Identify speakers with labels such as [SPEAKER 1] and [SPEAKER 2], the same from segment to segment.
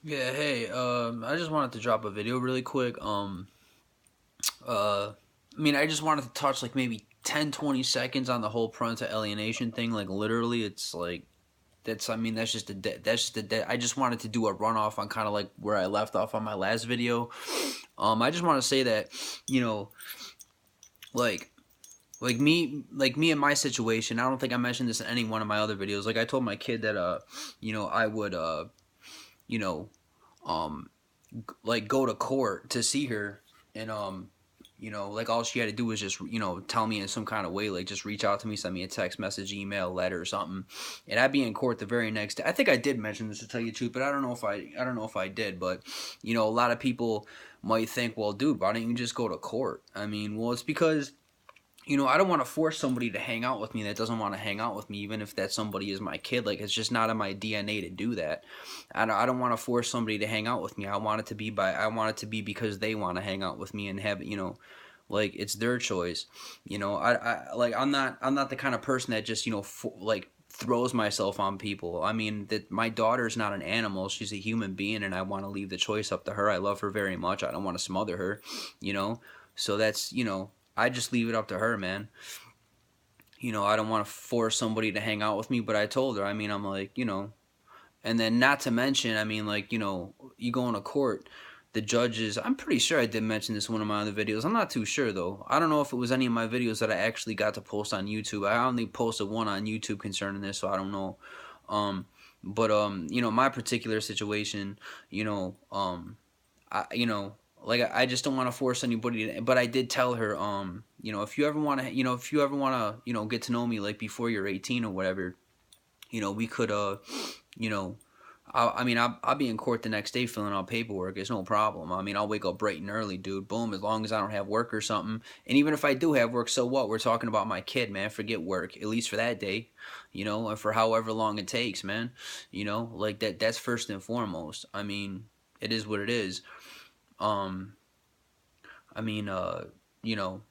[SPEAKER 1] Yeah, hey, I just wanted to drop a video really quick. I just wanted to touch like maybe 10, 20 seconds on the whole parental alienation thing. Like literally, it's like that's just I just wanted to do a runoff on kind of like where I left off on my last video. I just want to say that, you know, like like me in my situation. I don't think I mentioned this in any one of my other videos. Like I told my kid that I would you know um like go to court to see her, and like all she had to do was just tell me in some kind of way, like just reach out to me, send me a text message, email, letter, or something, and I'd be in court the very next day. I think I did mention this, to tell you the truth, but I don't know if I did. But a lot of people might think, well, dude, why don't you just go to court? I mean, well, it's because I don't want to force somebody to hang out with me that doesn't want to hang out with me, even if that somebody is my kid. Like, it's just not in my DNA to do that. I don't want to force somebody to hang out with me. I want it to be because they want to hang out with me and have, like it's their choice. I'm not the kind of person that just, like throws myself on people. I mean, that my daughter's not an animal. She's a human being, and I want to leave the choice up to her. I love her very much. I don't want to smother her, you know. So that's, I just leave it up to her, man. I don't want to force somebody to hang out with me, but I told her, I mean, I'm like, and then not to mention, I mean, like, you go into court, the judges, I'm pretty sure I did mention this in one of my other videos. I'm not too sure, though. I don't know if it was any of my videos that I actually got to post on YouTube. I only posted one on YouTube concerning this, so I don't know. But my particular situation, you know, I like I just don't want to force anybody to, but I did tell her, if you ever want to, get to know me, like before you're 18 or whatever, we could you know I'll be in court the next day filling out paperwork. It's no problem. I mean, I'll wake up bright and early, dude. Boom, as long as I don't have work or something. And even if I do have work, so what? We're talking about my kid, man. Forget work, at least for that day, and for however long it takes, man. Like that's first and foremost. I mean, it is what it is. Um, I mean, you know,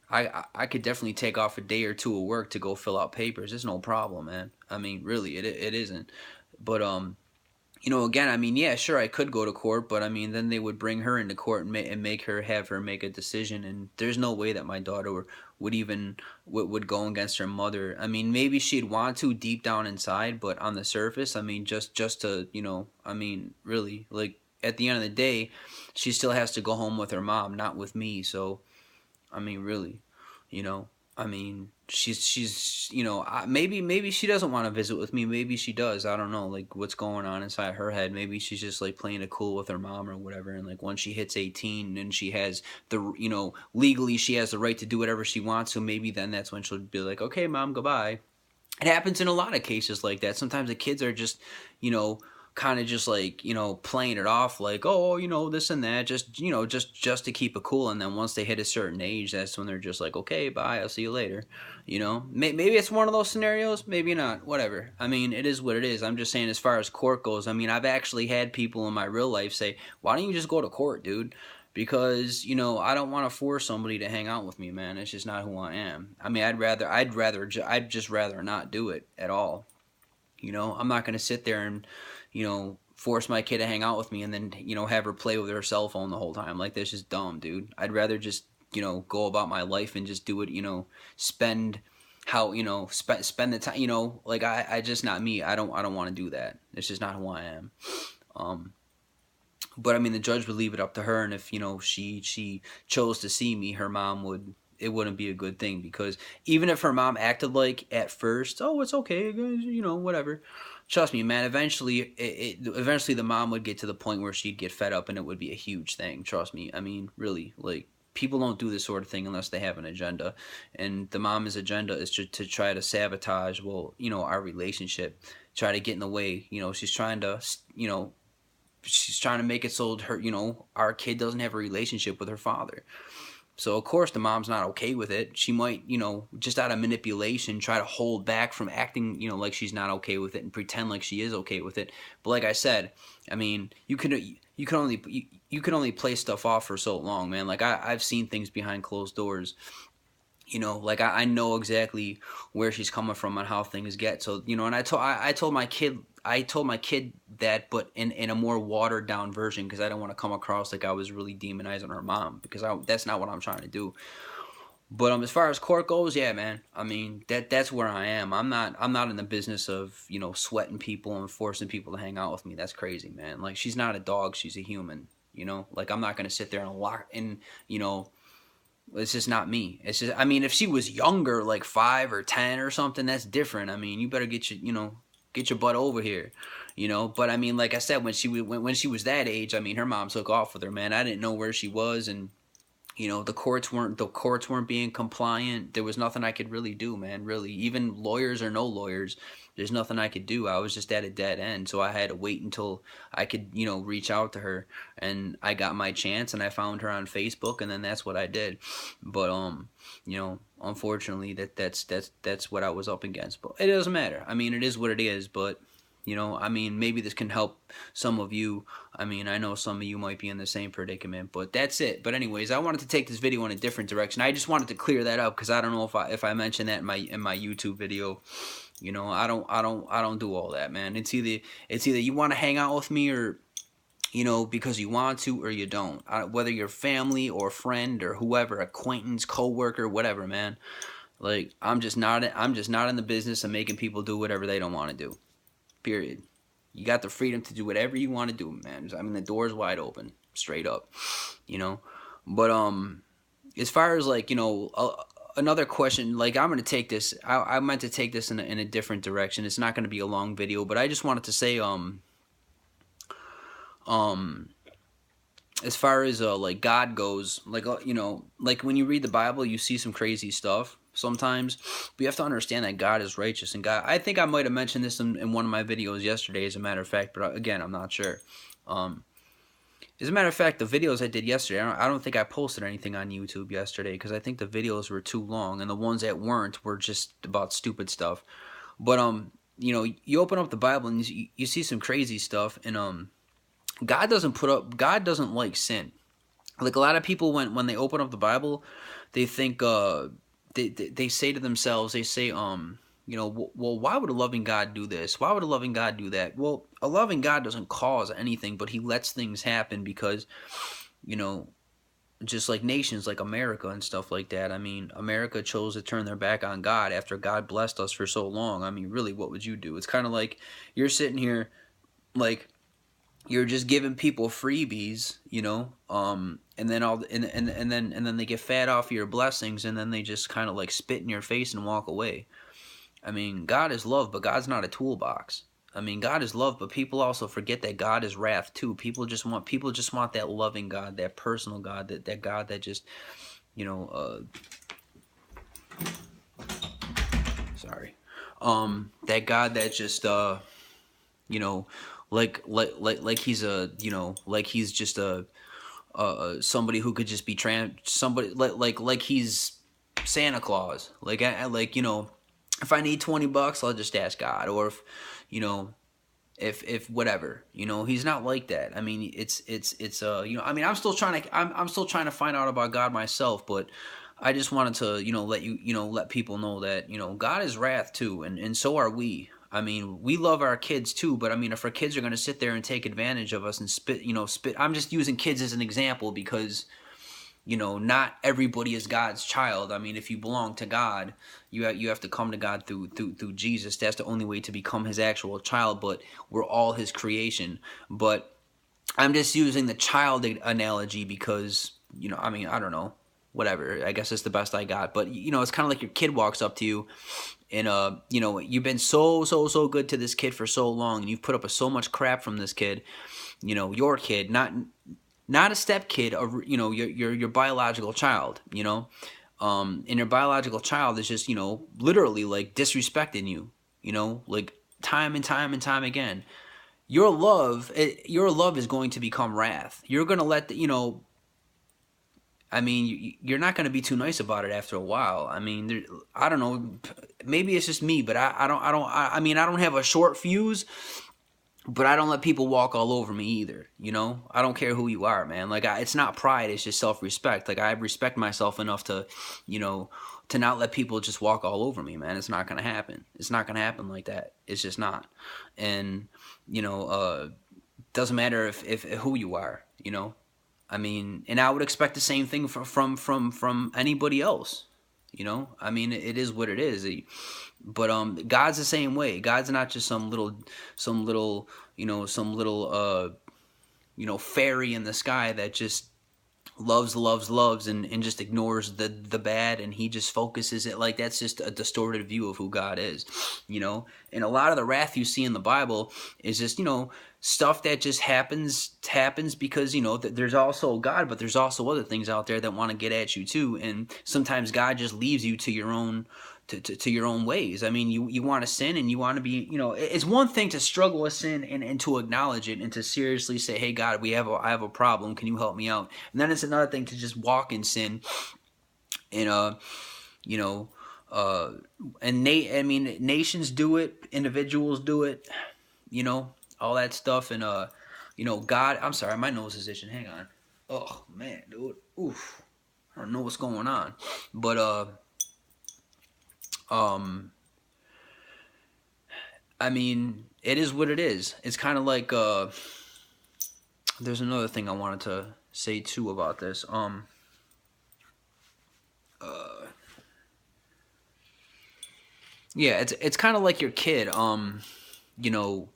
[SPEAKER 1] I could definitely take off a day or two of work to go fill out papers. It's no problem, man. I mean, really, it isn't. But again, I mean, yeah, sure, I could go to court, but I mean, then they would bring her into court and make her have her make a decision, and there's no way that my daughter would even would go against her mother. I mean, maybe she'd want to deep down inside, but on the surface, I mean, just to I mean, really, like at the end of the day, she still has to go home with her mom, not with me. So I mean, really, you know. I mean, she's maybe she doesn't want to visit with me. Maybe she does. I don't know, like what's going on inside her head. Maybe she's just like playing it cool with her mom or whatever. And like once she hits 18 and she has legally she has the right to do whatever she wants. So maybe then that's when she'll be like, okay, mom, goodbye. It happens in a lot of cases like that. Sometimes the kids are just, you know, kind of just like, playing it off like, oh, this and that, just, just to keep it cool. And then once they hit a certain age, that's when they're just like, okay, bye, I'll see you later. Maybe it's one of those scenarios, maybe not, whatever. I mean, it is what it is. I'm just saying, as far as court goes, I mean, I've actually had people in my real life say, why don't you just go to court, dude? Because I don't want to force somebody to hang out with me, man. It's just not who I am. I mean, I'd just rather not do it at all. I'm not gonna sit there and force my kid to hang out with me and then have her play with her cell phone the whole time. Like, that's just dumb, dude. I'd rather just go about my life and just do it. Spend how spend the time. Like I just not me. I don't want to do that. It's just not who I am. Um, but I mean, the judge would leave it up to her, and if she chose to see me, her mom would. It wouldn't be a good thing, because even if her mom acted like at first, oh, it's okay, whatever. Trust me, man. Eventually the mom would get to the point where she'd get fed up, and it would be a huge thing. Trust me. I mean, really, like people don't do this sort of thing unless they have an agenda, and the mom's agenda is to try to sabotage, well, our relationship, try to get in the way. She's trying to make it so our kid doesn't have a relationship with her father. So of course the mom's not okay with it. She might, just out of manipulation, try to hold back from acting, like she's not okay with it, and pretend like she is okay with it. But like I said, I mean, you can only play stuff off for so long, man. Like I've seen things behind closed doors. Like I know exactly where she's coming from and how things get. So and I told my kid, I told my kid that, but in a more watered down version, because I don't want to come across like I was really demonizing her mom, because that's not what I'm trying to do. But as far as court goes, yeah, man. I mean, that's where I am. I'm not in the business of, sweating people and forcing people to hang out with me. That's crazy, man. Like, she's not a dog, she's a human. Like, I'm not gonna sit there and lock and it's just not me. It's just, I mean, if she was younger, like 5 or 10 or something, that's different. I mean, you better get your butt over here. But I mean, like I said, when she was that age, I mean, her mom took off with her, man. I didn't know where she was, and the courts weren't being compliant. There was nothing I could really do, man. Really, even lawyers or no lawyers, there's nothing I could do. I was just at a dead end, so I had to wait until I could, reach out to her, and I got my chance, and I found her on Facebook, and then that's what I did. But unfortunately, that's what I was up against. But it doesn't matter. I mean, it is what it is. But I mean, maybe this can help some of you. I mean, I know some of you might be in the same predicament, but that's it. But anyways, I wanted to take this video in a different direction. I just wanted to clear that up, because I don't know if I mentioned that in my YouTube video. I don't do all that, man. It's either you want to hang out with me, or because you want to, or you don't. Whether you're family or friend or whoever, acquaintance, coworker, whatever, man. Like, I'm just not in the business of making people do whatever they don't want to do. Period. You got the freedom to do whatever you want to do, man. I mean, the door's wide open, straight up, But as far as like another question, like I'm gonna take this. I meant to take this in a different direction. It's not gonna be a long video, but I just wanted to say as far as like God goes, like like when you read the Bible, you see some crazy stuff sometimes, but you have to understand that God is righteous. And God, I think I might have mentioned this in one of my videos yesterday, as a matter of fact, but again, I'm not sure. As a matter of fact, the videos I did yesterday, I don't think I posted anything on YouTube yesterday, because I think the videos were too long, and the ones that weren't were just about stupid stuff. But you open up the Bible and you see some crazy stuff, and God doesn't like sin. Like, a lot of people, when they open up the Bible, they think they say to themselves, they say, well, why would a loving God do this? Why would a loving God do that? Well, a loving God doesn't cause anything, but he lets things happen because, just like nations like America and stuff like that. I mean, America chose to turn their back on God after God blessed us for so long. I mean, really, what would you do? It's kind of like you're sitting here, like, you're just giving people freebies, and then and then they get fat off of your blessings, and then they just kind of like spit in your face and walk away. I mean, God is love, but God's not a toolbox. I mean, God is love, but people also forget that God is wrath too. People just want that loving God, that personal God, that God that just, sorry, that God that just, like he's a, like he's just a somebody who could just be somebody like he's Santa Claus. Like, if I need $20, I'll just ask God. Or if whatever, he's not like that. I mean, it's I mean, I'm still trying to find out about God myself, but I just wanted to, let people know that, God is wrath too, and so are we. I mean, we love our kids too, but I mean, if our kids are going to sit there and take advantage of us and spit, I'm just using kids as an example because, not everybody is God's child. I mean, if you belong to God, you have to come to God through Jesus. That's the only way to become his actual child, but we're all his creation. But I'm just using the child analogy because, I mean, I don't know, whatever. I guess it's the best I got. But, it's kind of like your kid walks up to you and, you've been so good to this kid for so long, and you've put up with so much crap from this kid, your kid, not a step kid, or your biological child, and your biological child is just literally like disrespecting you, like time and time again. Your love is going to become wrath. You're gonna let I mean, you're not gonna be too nice about it after a while. I mean, I don't know, maybe it's just me, but I mean, I don't have a short fuse. but I don't let people walk all over me either. You know, I don't care who you are, man. Like, it's not pride; it's just self-respect. Like, I respect myself enough to, you know, to not let people just walk all over me, man. It's not gonna happen. It's not gonna happen like that. It's just not. And you know, doesn't matter if who you are. You know, I mean, and I would expect the same thing from anybody else. You know, I mean, it is what it is. But God's the same way. God's not just some little, some little fairy in the sky that just loves and just ignores the bad, and he just focuses it. Like, that's just a distorted view of who God is, and a lot of the wrath you see in the Bible is just stuff that just happens because there's also God, but there's also other things out there that want to get at you too, and sometimes God just leaves you to your own to your own ways. I mean, you want to sin and you want to be, it's one thing to struggle with sin and to acknowledge it and to seriously say, hey God, I have a problem, can you help me out? And then it's another thing to just walk in sin and you know I mean, nations do it, individuals do it, all that stuff. And God, I'm sorry, my nose is itching, hang on. Oh man, dude, oof, I don't know what's going on, but I mean, it is what it is. It's kind of like there's another thing I wanted to say too about this. Yeah, it's kind of like your kid, you know,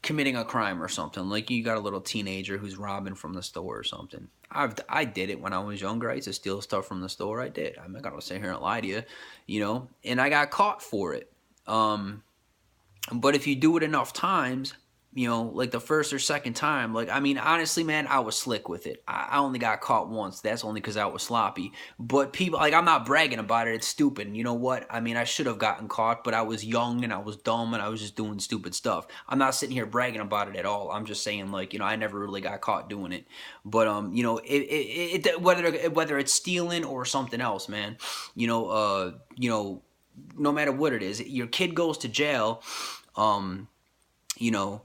[SPEAKER 1] committing a crime or something. Like, you got a little teenager who's robbing from the store or something. I did it when I was younger. I used to steal stuff from the store. I did. I'm not gonna sit here and lie to you, and I got caught for it. But if you do it enough times, like the first or second time, like, I mean, honestly, man, I was slick with it. I only got caught once. That's only because I was sloppy. But people, like, I'm not bragging about it. It's stupid. And you know what? I mean, I should have gotten caught, but I was young and I was dumb and I was just doing stupid stuff. I'm not sitting here bragging about it at all. I'm just saying, like, I never really got caught doing it. But whether it's stealing or something else, man, no matter what it is, your kid goes to jail. You know,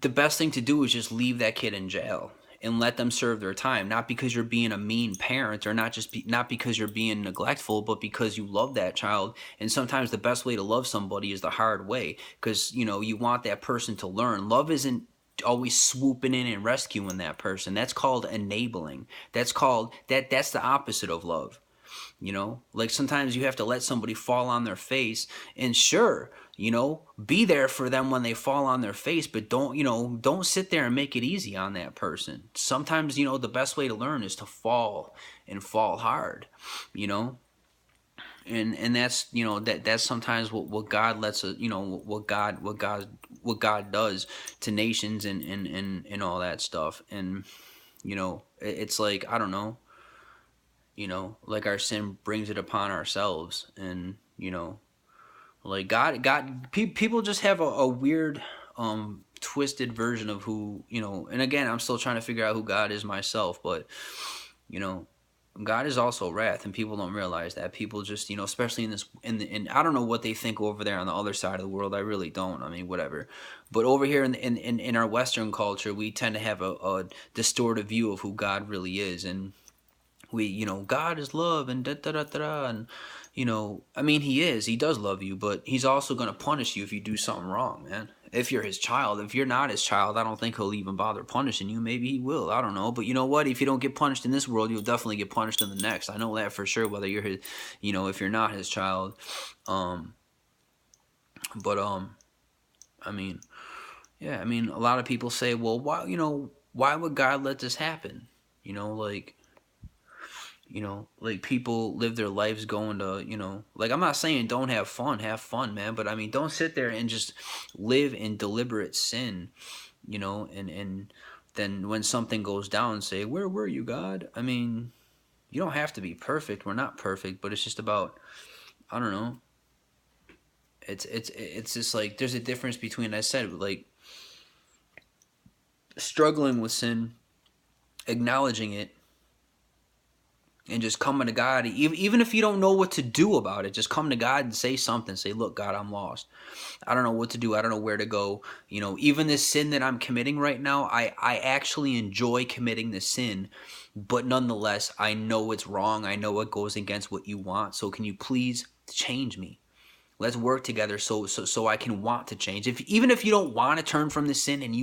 [SPEAKER 1] the best thing to do is just leave that kid in jail and let them serve their time. Not because you're being a mean parent, or not because you're being neglectful, but because you love that child. And sometimes the best way to love somebody is the hard way, because you want that person to learn. Love isn't always swooping in and rescuing that person. That's called enabling. That's the opposite of love. Like, sometimes you have to let somebody fall on their face, and sure, be there for them when they fall on their face, but don't sit there and make it easy on that person. Sometimes, the best way to learn is to fall, and fall hard, and that's that's sometimes what God lets us, what God does to nations and all that stuff. And it's like, I don't know, like, our sin brings it upon ourselves. And like, people just have a weird twisted version of who, and again, I'm still trying to figure out who God is myself. But God is also wrath, and people don't realize that. People just, especially in I don't know what they think over there on the other side of the world. I really don't. I mean, whatever. But over here in our Western culture, we tend to have a distorted view of who God really is. And we, God is love, and da da da da, and I mean, he does love you, but he's also going to punish you if you do something wrong, man. If you're his child. If you're not his child, I don't think he'll even bother punishing you. Maybe he will, I don't know. But you know what? If you don't get punished in this world, you'll definitely get punished in the next. I know that for sure, whether you're his, if you're not his child. But I mean, yeah, I mean, a lot of people say, well, why would God let this happen? Like, people live their lives going to, like, I'm not saying don't have fun, man. But I mean, don't sit there and just live in deliberate sin, and then when something goes down, say, where were you, God? I mean, you don't have to be perfect. We're not perfect, but it's just about, I don't know. It's just like, there's a difference between, I said, like, struggling with sin, acknowledging it, and just coming to God, even if you don't know what to do about it, just come to God and say something. Say, look, God, I'm lost. I don't know what to do. I don't know where to go. You know, even this sin that I'm committing right now, I actually enjoy committing the sin, but nonetheless, I know it's wrong. I know it goes against what you want. So can you please change me? Let's work together so I can want to change. If even if you don't want to turn from the sin and you